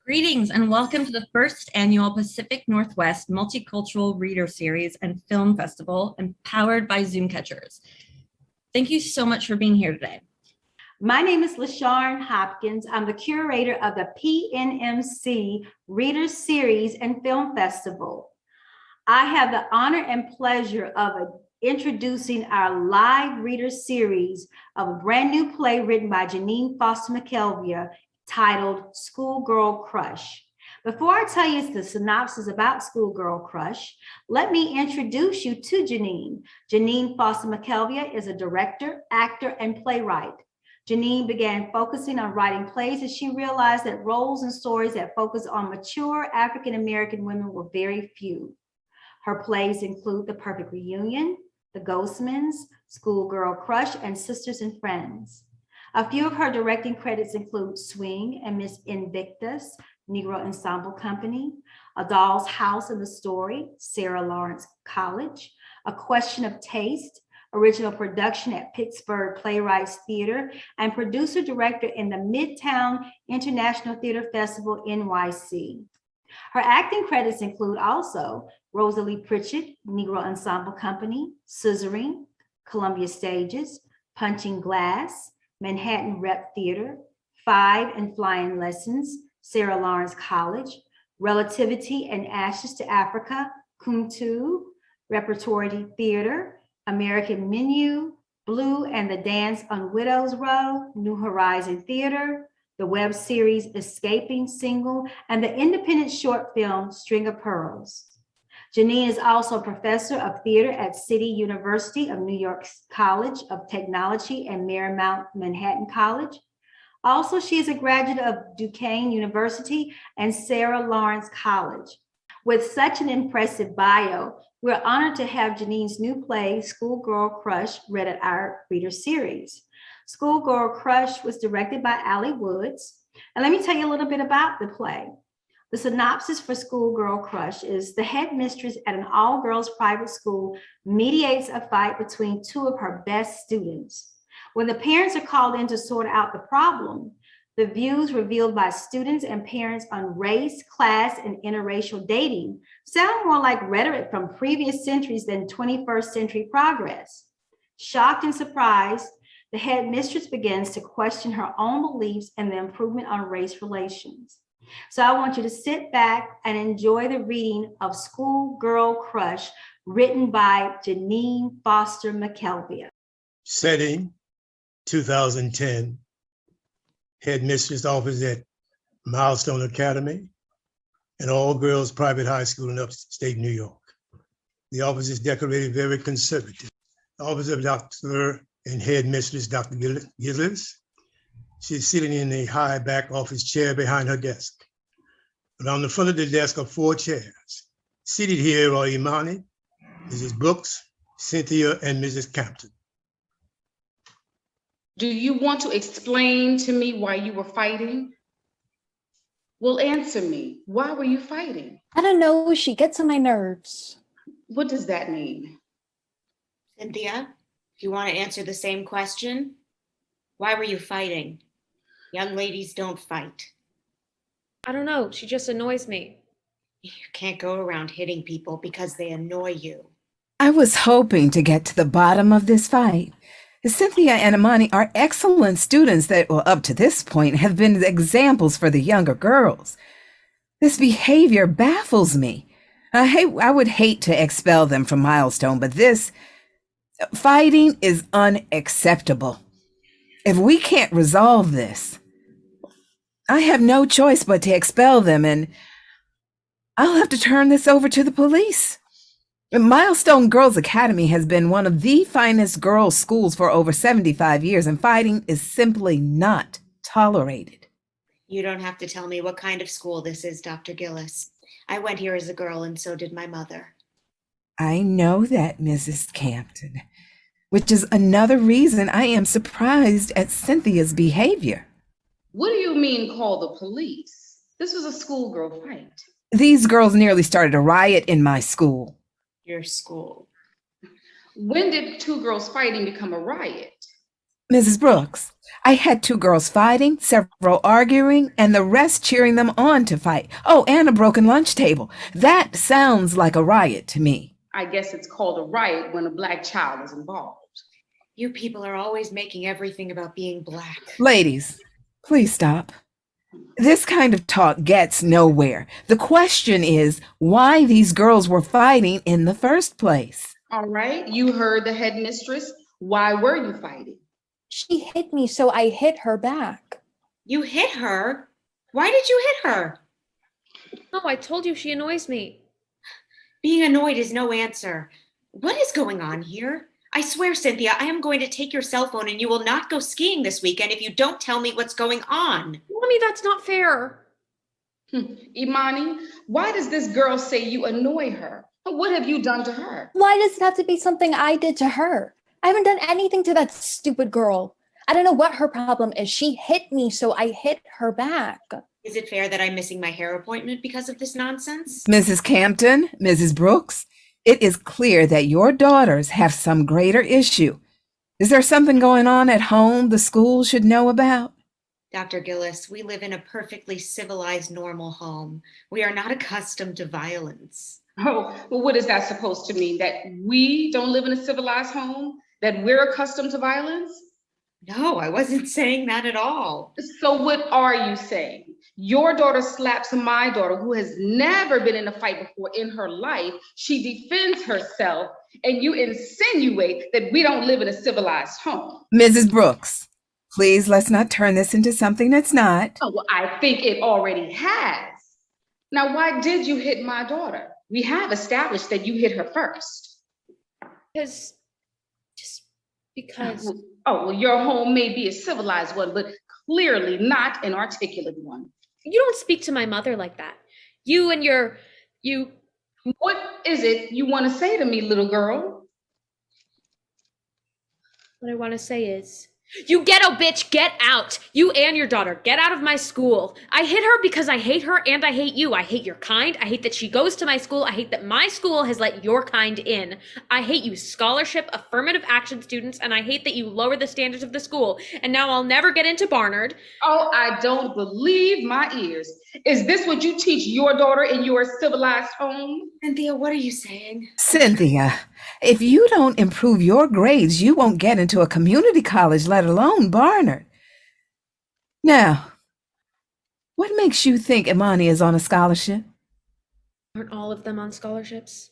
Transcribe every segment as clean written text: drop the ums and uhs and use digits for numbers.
Greetings and welcome to the first annual Pacific Northwest Multicultural Reader Series and Film Festival, empowered by Zoom Catchers. Thank you so much for being here today. My name is LaSharn Hopkins. I'm the curator of the PNMC Reader Series and Film Festival. I have the honor and pleasure of introducing our live reader series of a brand new play written by Jeannine Foster McKelvia titled Schoolgirl Crush. Before I tell you the synopsis about Schoolgirl Crush, let me introduce you to Jeannine. Jeannine Foster McKelvia is a director, actor, and playwright. Jeannine began focusing on writing plays as she realized that roles and stories that focus on mature African-American women were very few. Her plays include The Perfect Reunion, The Ghostmans, Schoolgirl Crush, and Sisters and Friends. A few of her directing credits include Swing and Miss Invictus, Negro Ensemble Company, A Doll's House and the Story, Sarah Lawrence College, A Question of Taste, original production at Pittsburgh Playwrights Theater, and producer-director in the Midtown International Theater Festival, NYC. Her acting credits include also Rosalie Pritchett, Negro Ensemble Company, Scissoring, Columbia Stages, Punching Glass, Manhattan Rep Theater, Five and Flying Lessons, Sarah Lawrence College, Relativity and Ashes to Africa, Kumtu, Repertory Theater, American Menu, Blue and the Dance on Widow's Row, New Horizon Theater, the web series Escaping Single, and the independent short film String of Pearls. Jeannine is also a professor of theater at City University of New York College of Technology and Marymount Manhattan College. Also, she is a graduate of Duquesne University and Sarah Lawrence College. With such an impressive bio, we're honored to have Jeannine's new play, Schoolgirl Crush, read at our reader series. Schoolgirl Crush was directed by Allie Woods. And let me tell you a little bit about the play. The synopsis for Schoolgirl Crush is the headmistress at an all-girls private school mediates a fight between two of her best students. When the parents are called in to sort out the problem, the views revealed by students and parents on race, class, and interracial dating sound more like rhetoric from previous centuries than 21st century progress. Shocked and surprised, the headmistress begins to question her own beliefs and the improvement on race relations. So I want you to sit back and enjoy the reading of Schoolgirl Crush, written by Jeannine Foster McKelvia. Setting, 2010. Headmistress office at Milestone Academy, an all-girls private high school in upstate New York. The office is decorated very conservative. The office of Dr. and Headmistress Dr. Gillis. She's sitting in a high back office chair behind her desk. But on the front of the desk are 4 chairs. Seated here are Imani, Mrs. Brooks, Cynthia, and Mrs. Campton. Do you want to explain to me why you were fighting? Well, answer me. Why were you fighting? I don't know. She gets on my nerves. What does that mean? Cynthia, if you want to answer the same question, why were you fighting? Young ladies don't fight. I don't know. She just annoys me. You can't go around hitting people because they annoy you. I was hoping to get to the bottom of this fight. Cynthia and Imani are excellent students that, well, up to this point, have been examples for the younger girls. This behavior baffles me. I would hate to expel them from Milestone, but this fighting is unacceptable. If we can't resolve this, I have no choice but to expel them, and I'll have to turn this over to the police. Milestone Girls Academy has been one of the finest girls' schools for over 75 years, and fighting is simply not tolerated. You don't have to tell me what kind of school this is, Dr. Gillis. I went here as a girl, and so did my mother. I know that, Mrs. Campton, which is another reason I am surprised at Cynthia's behavior. What do you mean call the police? This was a schoolgirl fight. These girls nearly started a riot in my school. Your school. When did 2 girls fighting become a riot? Mrs. Brooks, I had two girls fighting, several arguing, and the rest cheering them on to fight. Oh, and a broken lunch table. That sounds like a riot to me. I guess it's called a riot when a Black child is involved. You people are always making everything about being Black. Ladies, please stop. This kind of talk gets nowhere. The question is why these girls were fighting in the first place. All right, you heard the headmistress. Why were you fighting? She hit me, so I hit her back. You hit her? Why did you hit her? No, I told you she annoys me. Being annoyed is no answer. What is going on here? I swear, Cynthia, I am going to take your cell phone and you will not go skiing this weekend if you don't tell me what's going on. Mommy, that's not fair. Imani, why does this girl say you annoy her? What have you done to her? Why does it have to be something I did to her? I haven't done anything to that stupid girl. I don't know what her problem is. She hit me, so I hit her back. Is it fair that I'm missing my hair appointment because of this nonsense? Mrs. Campton, Mrs. Brooks, it is clear that your daughters have some greater issue. Is there something going on at home the school should know about? Dr. Gillis, we live in a perfectly civilized, normal home. We are not accustomed to violence. Oh, well, what is that supposed to mean? That we don't live in a civilized home? That we're accustomed to violence? No, I wasn't saying that at all. So what are you saying? Your daughter slaps my daughter, who has never been in a fight before in her life. She defends herself, and you insinuate that we don't live in a civilized home. Mrs. Brooks, please let's not turn this into something that's not. Oh, well, I think it already has. Now, why did you hit my daughter? We have established that you hit her first. Because Oh, well, your home may be a civilized one, but clearly not an articulate one. you don't speak to my mother like that. You and you. What is it you want to say to me, little girl? What I want to say is, you ghetto bitch, get out. You and your daughter, get out of my school. I hit her because I hate her and I hate you. I hate your kind. I hate that she goes to my school. I hate that my school has let your kind in. I hate you scholarship, affirmative action students, and I hate that you lower the standards of the school. And now I'll never get into Barnard. Oh, I don't believe my ears. Is this what you teach your daughter in your civilized home? Cynthia, what are you saying? Cynthia, if you don't improve your grades, you won't get into a community college, let alone Barnard. Now, what makes you think Imani is on a scholarship? Aren't all of them on scholarships?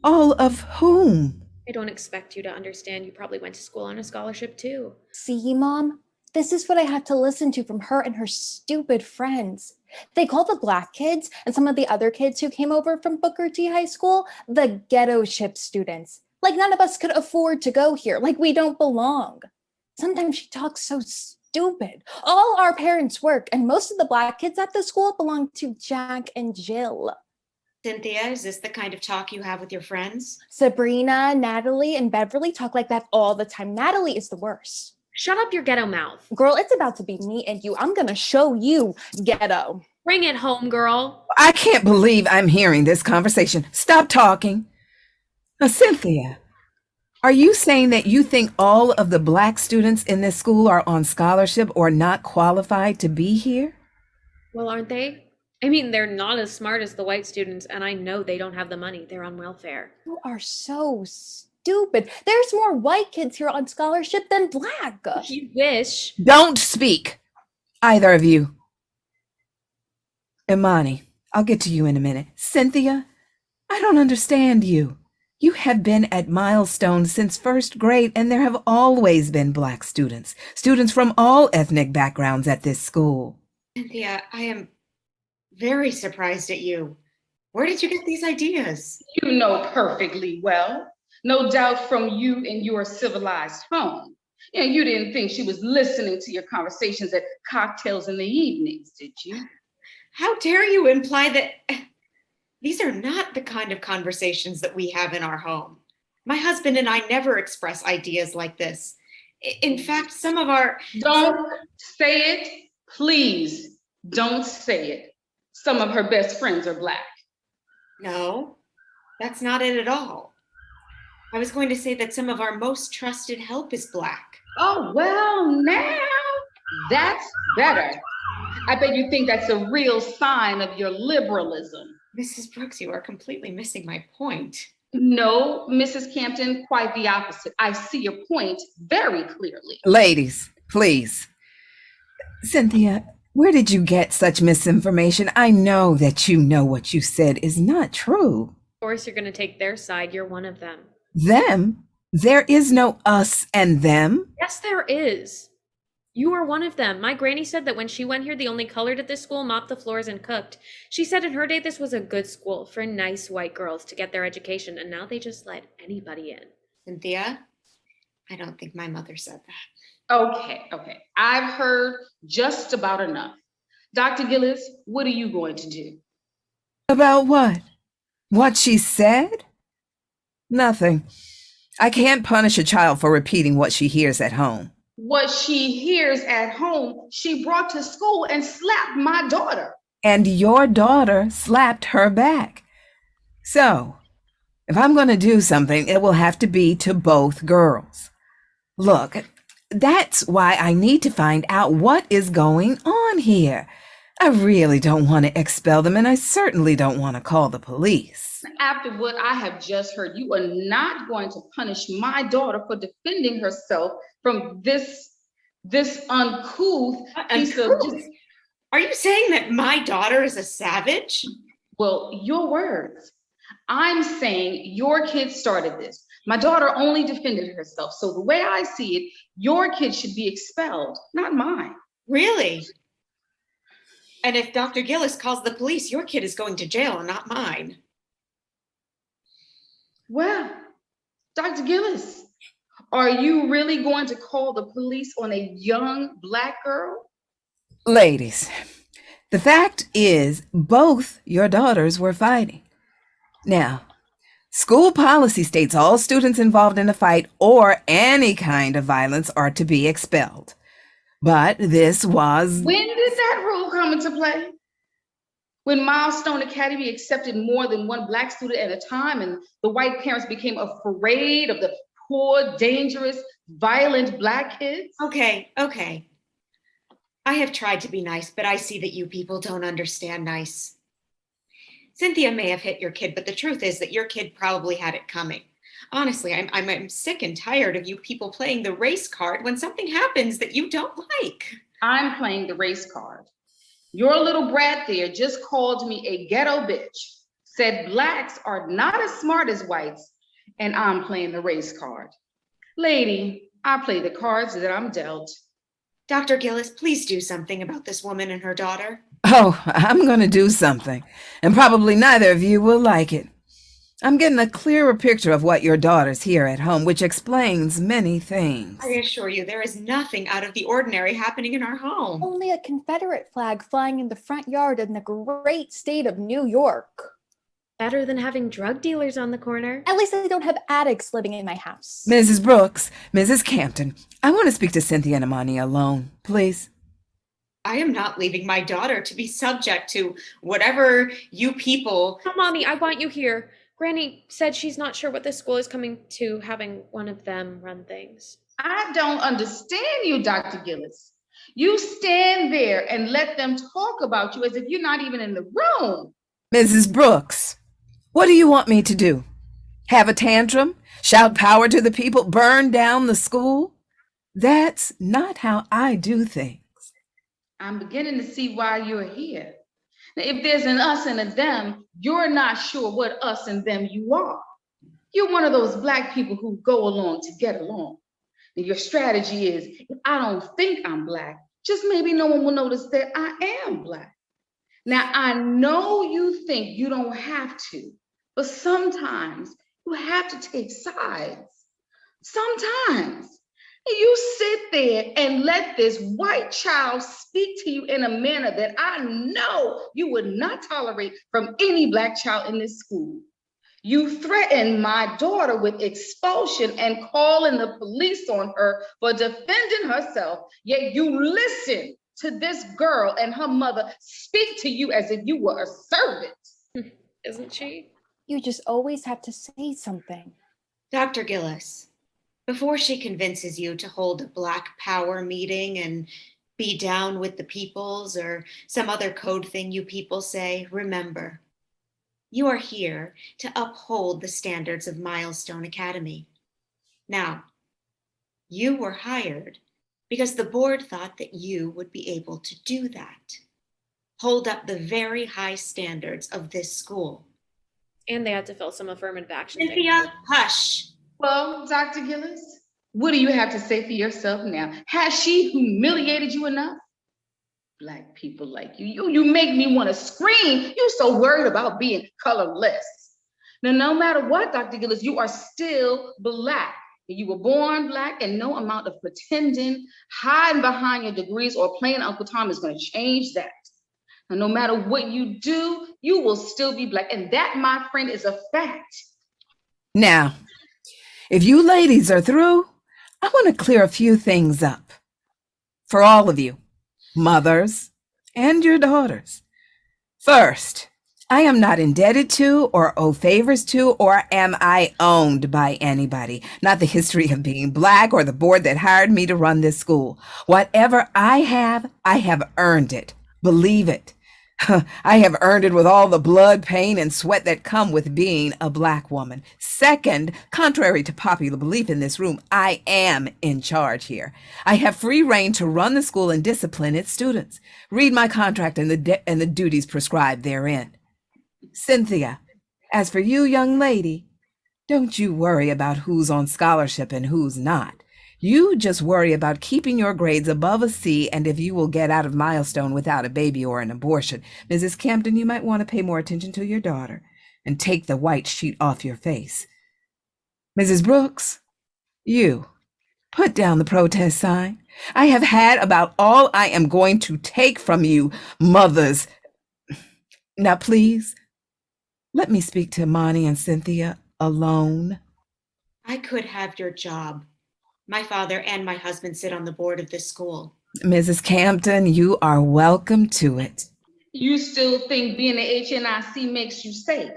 All of whom? I don't expect you to understand. You probably went to school on a scholarship too. See, Mom? This is what I had to listen to from her and her stupid friends. They call the Black kids and some of the other kids who came over from Booker T High School the ghetto ship students. Like none of us could afford to go here, like we don't belong. Sometimes she talks so stupid. All our parents work, and most of the Black kids at the school belong to Jack and Jill. Cynthia, is this the kind of talk you have with your friends? Sabrina, Natalie, and Beverly talk like that all the time. Natalie is the worst. Shut up your ghetto mouth. Girl, it's about to be me and you. I'm gonna show you ghetto. Bring it home, girl. I can't believe I'm hearing this conversation. Stop talking. Now, Cynthia, are you saying that you think all of the Black students in this school are on scholarship or not qualified to be here? Well, aren't they? I mean, they're not as smart as the white students, and I know they don't have the money. They're on welfare. You are so stupid. There's more white kids here on scholarship than Black. You wish. Don't speak, either of you. Imani, I'll get to you in a minute. Cynthia, I don't understand you. You have been at Milestone since first grade, and there have always been Black students, students from all ethnic backgrounds at this school. Cynthia, I am very surprised at you. Where did you get these ideas? You know perfectly well. No doubt from you in your civilized home. And you didn't think she was listening to your conversations at cocktails in the evenings, did you? How dare you imply that these are not the kind of conversations that we have in our home? My husband and I never express ideas like this. In fact, some of our... Don't say it, please. Don't say it. Some of her best friends are Black. No, that's not it at all. I was going to say that some of our most trusted help is Black. Oh, well, now that's better. I bet you think that's a real sign of your liberalism. Mrs. Brooks, you are completely missing my point. No, Mrs. Campton, quite the opposite. I see your point very clearly. Ladies, please. Cynthia, where did you get such misinformation? I know that you know what you said is not true. Of course, you're going to take their side. You're one of them. Them? There is no us and them. Yes, there is. You are one of them. My granny said that when she went here, the only colored at this school mopped the floors and cooked. She said in her day this was a good school for nice white girls to get their education, and now they just let anybody in. Cynthia, I don't think my mother said that. Okay. I've heard just about enough. Dr. Gillis, what are you going to do? About what? What she said? Nothing. I can't punish a child for repeating what she hears at home. What she hears at home, she brought to school and slapped my daughter. And your daughter slapped her back. So, if I'm going to do something, it will have to be to both girls. Look, that's why I need to find out what is going on here. I really don't want to expel them, and I certainly don't want to call the police. After what I have just heard, you are not going to punish my daughter for defending herself from this uncouth piece of just... Are you saying that my daughter is a savage? Well, your words. I'm saying your kid started this. My daughter only defended herself. So the way I see it, your kid should be expelled, not mine. Really? And if Dr. Gillis calls the police, your kid is going to jail and not mine. Well, Dr. Gillis, are you really going to call the police on a young Black girl? Ladies, the fact is both your daughters were fighting. Now, school policy states all students involved in a fight or any kind of violence are to be expelled. But this was... When did that rule come into play? When Milestone Academy accepted more than one Black student at a time and the white parents became afraid of the poor, dangerous, violent Black kids? Okay. I have tried to be nice, but I see that you people don't understand nice. Cynthia may have hit your kid, but the truth is that your kid probably had it coming. Honestly, I'm sick and tired of you people playing the race card when something happens that you don't like. I'm playing the race card. Your little brat there just called me a ghetto bitch, said Blacks are not as smart as whites, and I'm playing the race card. Lady, I play the cards that I'm dealt. Dr. Gillis, please do something about this woman and her daughter. Oh, I'm going to do something, and probably neither of you will like it. I'm getting a clearer picture of what your daughters hear at home, which explains many things. I assure you, there is nothing out of the ordinary happening in our home. Only a Confederate flag flying in the front yard in the great state of New York. Better than having drug dealers on the corner. At least I don't have addicts living in my house. Mrs. Brooks, Mrs. Campton, I want to speak to Cynthia and Amani alone, please. I am not leaving my daughter to be subject to whatever you people... Mommy, I want you here. Granny said she's not sure what this school is coming to, having one of them run things. I don't understand you, Dr. Gillis. You stand there and let them talk about you as if you're not even in the room. Mrs. Brooks, what do you want me to do? Have a tantrum? Shout power to the people? Burn down the school? That's not how I do things. I'm beginning to see why you're here. Now, if there's an us and a them, you're not sure what us and them you are. You're one of those Black people who go along to get along. And your strategy is, if I don't think I'm Black, just maybe no one will notice that I am Black. Now, I know you think you don't have to, but sometimes you have to take sides. Sometimes. You sit there and let this white child speak to you in a manner that I know you would not tolerate from any Black child in this school. You threaten my daughter with expulsion and calling the police on her for defending herself, yet you listen to this girl and her mother speak to you as if you were a servant. Isn't she? You just always have to say something. Dr. Gillis, Before she convinces you to hold a Black Power meeting and be down with the peoples or some other code thing you people say, remember, you are here to uphold the standards of Milestone Academy. Now, you were hired because the board thought that you would be able to do that. Hold up the very high standards of this school. And they had to fill some affirmative action. Cynthia, hush. Well, Dr. Gillis, what do you have to say for yourself now? Has she humiliated you enough? Black people like you make me want to scream. You're so worried about being colorless. Now, no matter what, Dr. Gillis, you are still Black. You were born Black, and no amount of pretending, hiding behind your degrees, or playing Uncle Tom is going to change that. And no matter what you do, you will still be Black. And that, my friend, is a fact. Now, if you ladies are through, I want to clear a few things up. For all of you, mothers and your daughters. First, I am not indebted to or owe favors to or am I owned by anybody. Not the history of being Black or the board that hired me to run this school. Whatever I have earned it. Believe it. I have earned it with all the blood, pain, and sweat that come with being a Black woman. Second, contrary to popular belief in this room, I am in charge here. I have free reign to run the school and discipline its students. Read my contract and the duties prescribed therein. Cynthia, as for you, young lady, don't you worry about who's on scholarship and who's not. You just worry about keeping your grades above a C and if you will get out of Milestone without a baby or an abortion. Mrs. Campton, you might want to pay more attention to your daughter and take the white sheet off your face. Mrs. Brooks, you put down the protest sign. I have had about all I am going to take from you, mothers. Now, please, let me speak to Monty and Cynthia alone. I could have your job. My father and my husband sit on the board of this school. Mrs. Campton, you are welcome to it. You still think being an HNIC makes you safe?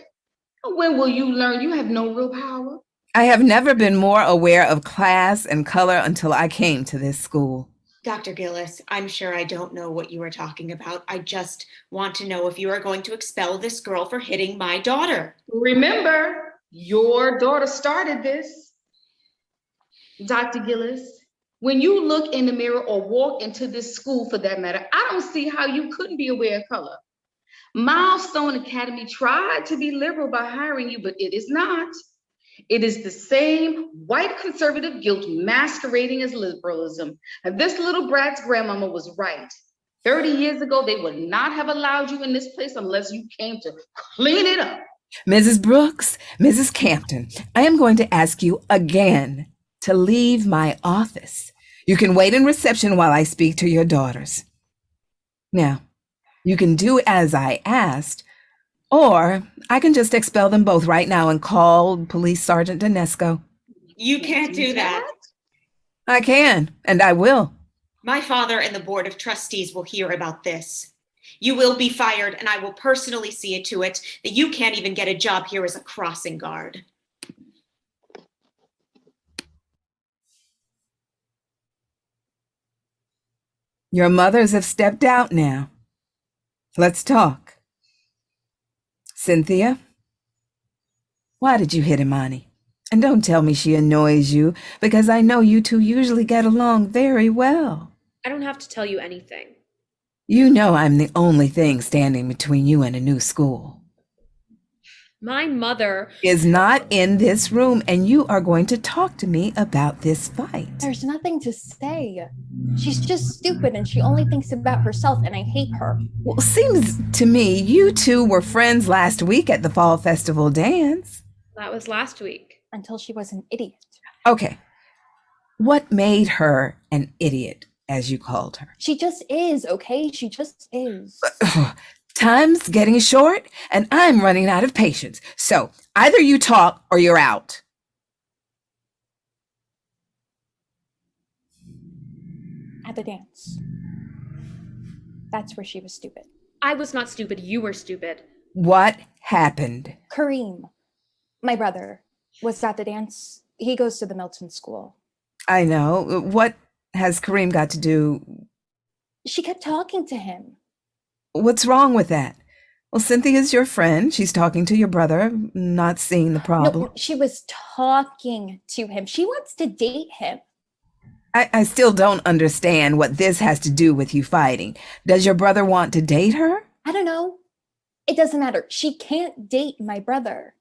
When will you learn you have no real power? I have never been more aware of class and color until I came to this school. Dr. Gillis, I'm sure I don't know what you are talking about. I just want to know if you are going to expel this girl for hitting my daughter. Remember, your daughter started this. Dr. Gillis, when you look in the mirror or walk into this school for that matter, I don't see how you couldn't be aware of color. Milestone Academy tried to be liberal by hiring you, but it is not. It is the same white conservative guilt masquerading as liberalism. And this little brat's grandmama was right. 30 years ago, they would not have allowed you in this place unless you came to clean it up. Mrs. Brooks, Mrs. Campton, I am going to ask you again to leave my office. You can wait in reception while I speak to your daughters. Now, you can do as I asked, or I can just expel them both right now and call Police Sergeant Donesco. You can't do that. I can, and I will. My father and the Board of Trustees will hear about this. You will be fired, and I will personally see it to it that you can't even get a job here as a crossing guard. Your mothers have stepped out now. Let's talk. Cynthia, why did you hit Imani? And don't tell me she annoys you, because I know you two usually get along very well. I don't have to tell you anything. You know I'm the only thing standing between you and a new school. My mother Is not in this room, and you are going to talk to me about this fight. There's nothing to say. She's just stupid and she only thinks about herself, and I hate her. Well, seems to me you two were friends last week at the Fall Festival dance. That was last week. Until she was an idiot. Okay. What made her an idiot, as you called her? She just is, okay? She just is. Time's getting short, and I'm running out of patience. So either you talk or you're out. At the dance. That's where she was stupid. I was not stupid. You were stupid. What happened? Kareem, my brother, was at the dance. He goes to the Milton school. I know. What has Kareem got to do? She kept talking to him. What's wrong with that? Well, Cynthia's your friend. She's talking to your brother, not seeing the problem. No, she was talking to him. She wants to date him. I still don't understand what this has to do with you fighting. Does your brother want to date her? I don't know. It doesn't matter. She can't date my brother.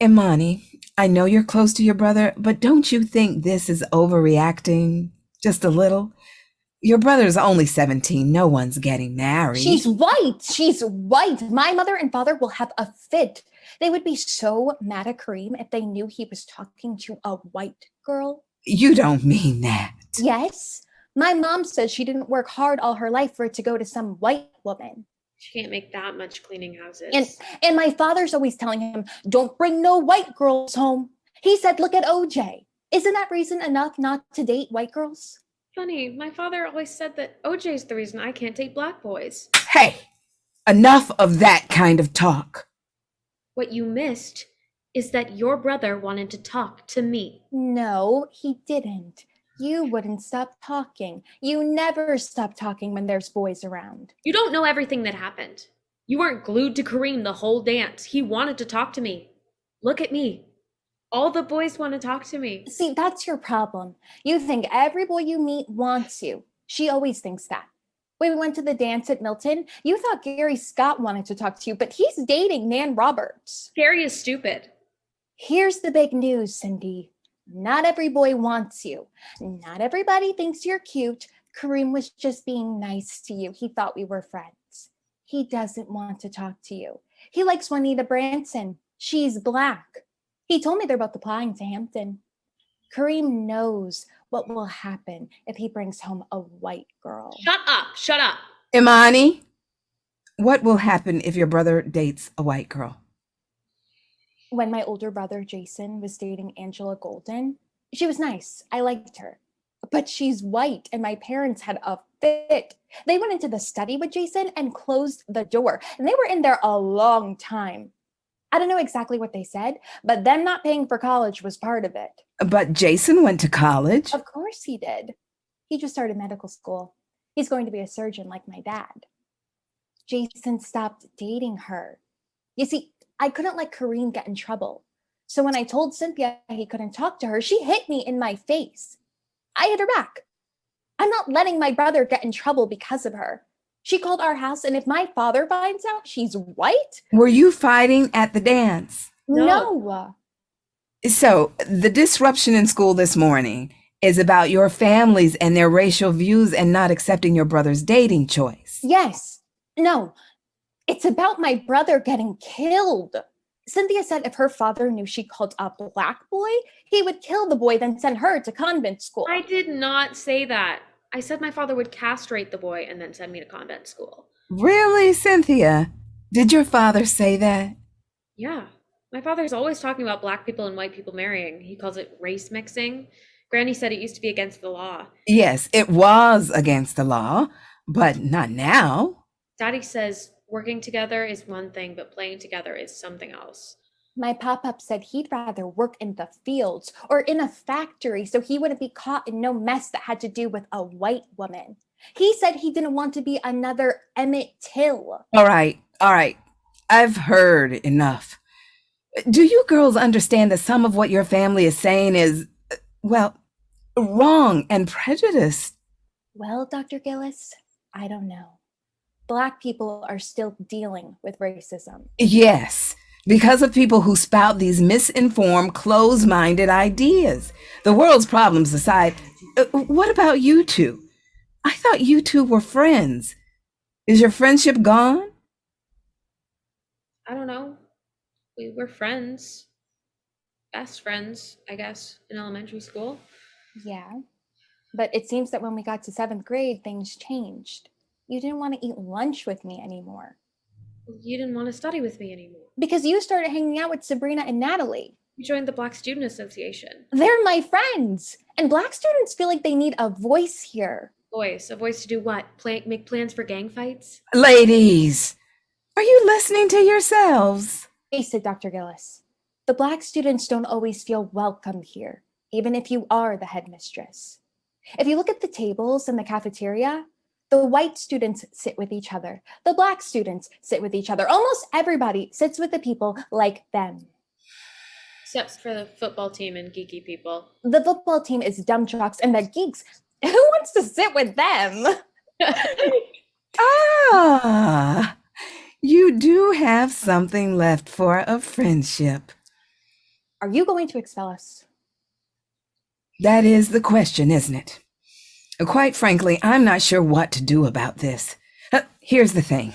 Imani, I know you're close to your brother, but don't you think this is overreacting just a little? Your brother's only 17. No one's getting married. She's white. She's white. My mother and father will have a fit. They would be so mad at Kareem if they knew he was talking to a white girl. You don't mean that. Yes. My mom says she didn't work hard all her life for it to go to some white woman. She can't make that much cleaning houses. And my father's always telling him, don't bring no white girls home. He said, look at OJ. Isn't that reason enough not to date white girls? Funny, my father always said that OJ's the reason I can't date black boys. Hey, enough of that kind of talk. What you missed is that your brother wanted to talk to me. No, he didn't. You wouldn't stop talking. You never stop talking when there's boys around. You don't know everything that happened. You weren't glued to Kareem the whole dance. He wanted to talk to me. Look at me. All the boys want to talk to me. See, that's your problem. You think every boy you meet wants you. She always thinks that. When we went to the dance at Milton, you thought Gary Scott wanted to talk to you, but he's dating Nan Roberts. Gary is stupid. Here's the big news, Cindy. Not every boy wants you. Not everybody thinks you're cute. Kareem was just being nice to you. He thought we were friends. He doesn't want to talk to you. He likes Juanita Branson. She's black. He told me they're both applying to Hampton. Kareem knows what will happen if he brings home a white girl. Shut up. Shut up. Imani, what will happen if your brother dates a white girl? When my older brother, Jason, was dating Angela Golden, she was nice. I liked her. But she's white, and my parents had a fit. They went into the study with Jason and closed the door, and they were in there a long time. I don't know exactly what they said, but them not paying for college was part of it. But Jason went to college. Of course he did. He just started medical school. He's going to be a surgeon like my dad. Jason stopped dating her. You see, I couldn't let Kareem get in trouble. So when I told Cynthia he couldn't talk to her, she hit me in my face. I hit her back. I'm not letting my brother get in trouble because of her. She called our house, and if my father finds out she's white... Were you fighting at the dance? No. So the disruption in school this morning is about your families and their racial views and not accepting your brother's dating choice. Yes. No. It's about my brother getting killed. Cynthia said if her father knew she called a black boy, he would kill the boy, then send her to convent school. I did not say that. I said my father would castrate the boy and then send me to convent school. Really, Cynthia? Did your father say that? Yeah. My father's always talking about black people and white people marrying. He calls it race mixing. Granny said it used to be against the law. Yes, it was against the law, but not now. Daddy says working together is one thing, but playing together is something else. My pop-up said he'd rather work in the fields or in a factory so he wouldn't be caught in no mess that had to do with a white woman. He said he didn't want to be another Emmett Till. All right. I've heard enough. Do you girls understand that some of what your family is saying is, well, wrong and prejudiced? Well, Dr. Gillis, I don't know. Black people are still dealing with racism. Yes, because of people who spout these misinformed, closed-minded ideas. The world's problems aside, what about you two? I thought you two were friends. Is your friendship gone? I don't know. We were friends. Best friends, I guess, in elementary school. Yeah, but it seems that when we got to 7th grade, things changed. You didn't want to eat lunch with me anymore. You didn't want to study with me anymore. Because you started hanging out with Sabrina and Natalie. You joined the Black Student Association. They're my friends. And Black students feel like they need a voice here. A voice to do what? Make plans for gang fights? Ladies, are you listening to yourselves? Face it, Dr. Gillis. The Black students don't always feel welcome here. even if you are the headmistress. If you look at the tables in the cafeteria, the white students sit with each other. The black students sit with each other. Almost everybody sits with the people like them. Except for the football team and geeky people. The football team is dumb trucks and the geeks. Who wants to sit with them? Ah, you do have something left for a friendship. Are you going to expel us? That is the question, isn't it? Quite frankly, I'm not sure what to do about this. Here's the thing.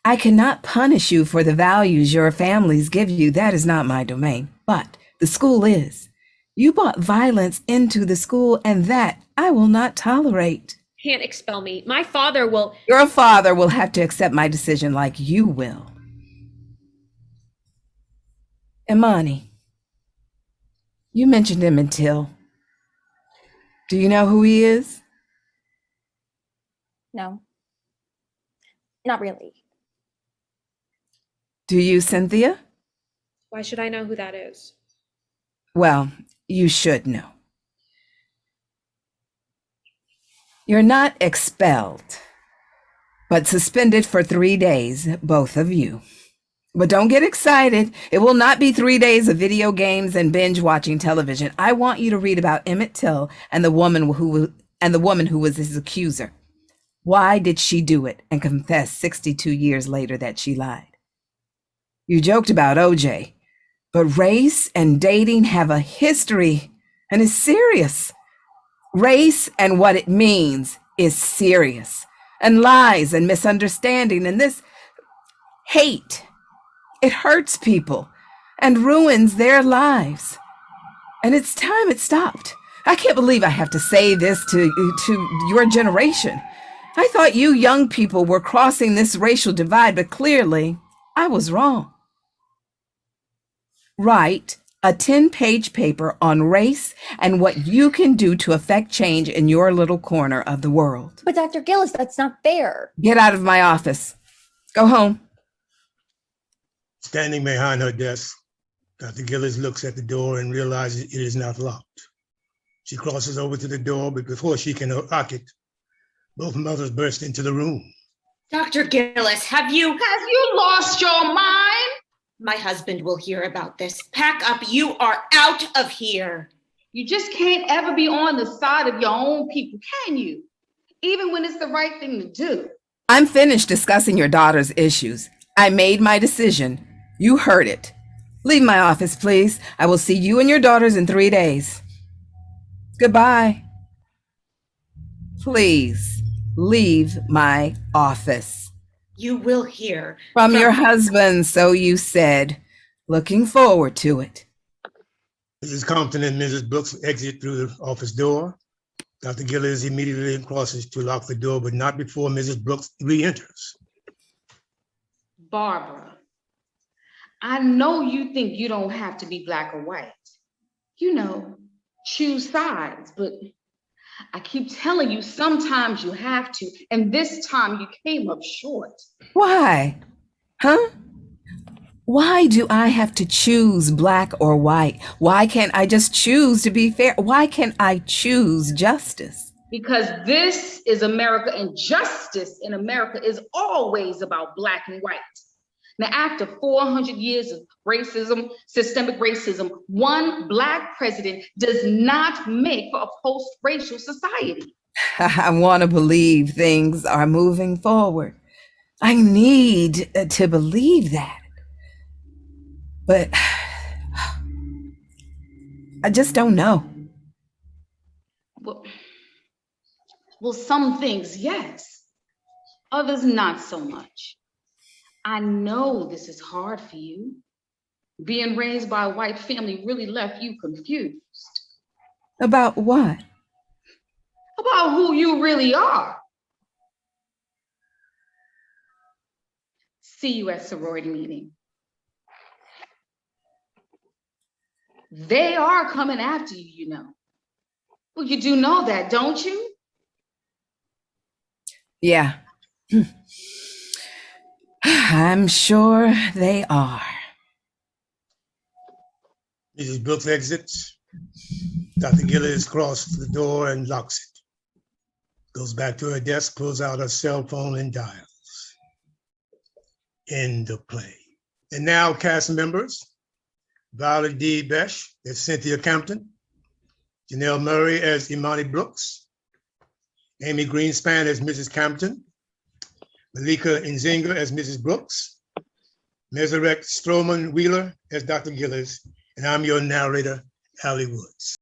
I cannot punish you for the values your families give you. That is not my domain, but the school is. You brought violence into the school, and that I will not tolerate. Can't expel me. My father will. Your father will have to accept my decision like you will. Imani, you mentioned Emmett Till. Do you know who he is? No, not really. Do you, Cynthia? Why should I know who that is? Well, you should know. You're not expelled, but suspended for 3 days, both of you. But don't get excited. It will not be 3 days of video games and binge watching television. I want you to read about Emmett Till and the woman who was his accuser. Why did she do it and confess 62 years later that she lied? You joked about OJ, but race and dating have a history and is serious. Race and what it means is serious, and lies and misunderstanding and this hate. It hurts people and ruins their lives. And it's time it stopped. I can't believe I have to say this to your generation. I thought you young people were crossing this racial divide, but clearly I was wrong. Write a 10-page paper on race and what you can do to affect change in your little corner of the world. But Dr. Gillis, that's not fair. Get out of my office. Go home. Standing behind her desk, Dr. Gillis looks at the door and realizes it is not locked. She crosses over to the door, but before she can unlock it, both mothers burst into the room. Dr. Gillis, have you lost your mind? My husband will hear about this. Pack up. You are out of here. You just can't ever be on the side of your own people, can you? Even when it's the right thing to do. I'm finished discussing your daughter's issues. I made my decision. You heard it. Leave my office, please. I will see you and your daughters in 3 days. Goodbye. Please leave my office. You will hear From your husband, so you said. Looking forward to it. Mrs. Compton and Mrs. Brooks exit through the office door. Dr. Gillis immediately crosses to lock the door, but not before Mrs. Brooks re-enters. Barbara, I know you think you don't have to be black or white. You know, choose sides, but I keep telling you, sometimes you have to, and this time you came up short. Why? Huh? Why do I have to choose black or white? Why can't I just choose to be fair? Why can't I choose justice? Because this is America, and justice in America is always about black and white. Now, after 400 years of racism, systemic racism, one black president does not make for a post-racial society. I want to believe things are moving forward. I need to believe that. But I just don't know. Well, some things, yes. Others, not so much. I know this is hard for you. Being raised by a white family really left you confused. About what? About who you really are. See you at sorority meeting. They are coming after you, you know. Well, you do know that, don't you? Yeah. I'm sure they are. Mrs. Brooks exits. Dr. Gillis crosses the door and locks it. Goes back to her desk, pulls out her cell phone and dials. End of play. And now cast members: Violet D. Besh as Cynthia Campton, Janelle Murray as Imani Brooks, Amy Greenspan as Mrs. Campton, Malika Nzinga as Mrs. Brooks, Meseret Stroman Wheeler as Dr. Gillis, and I'm your narrator, Allie Woods.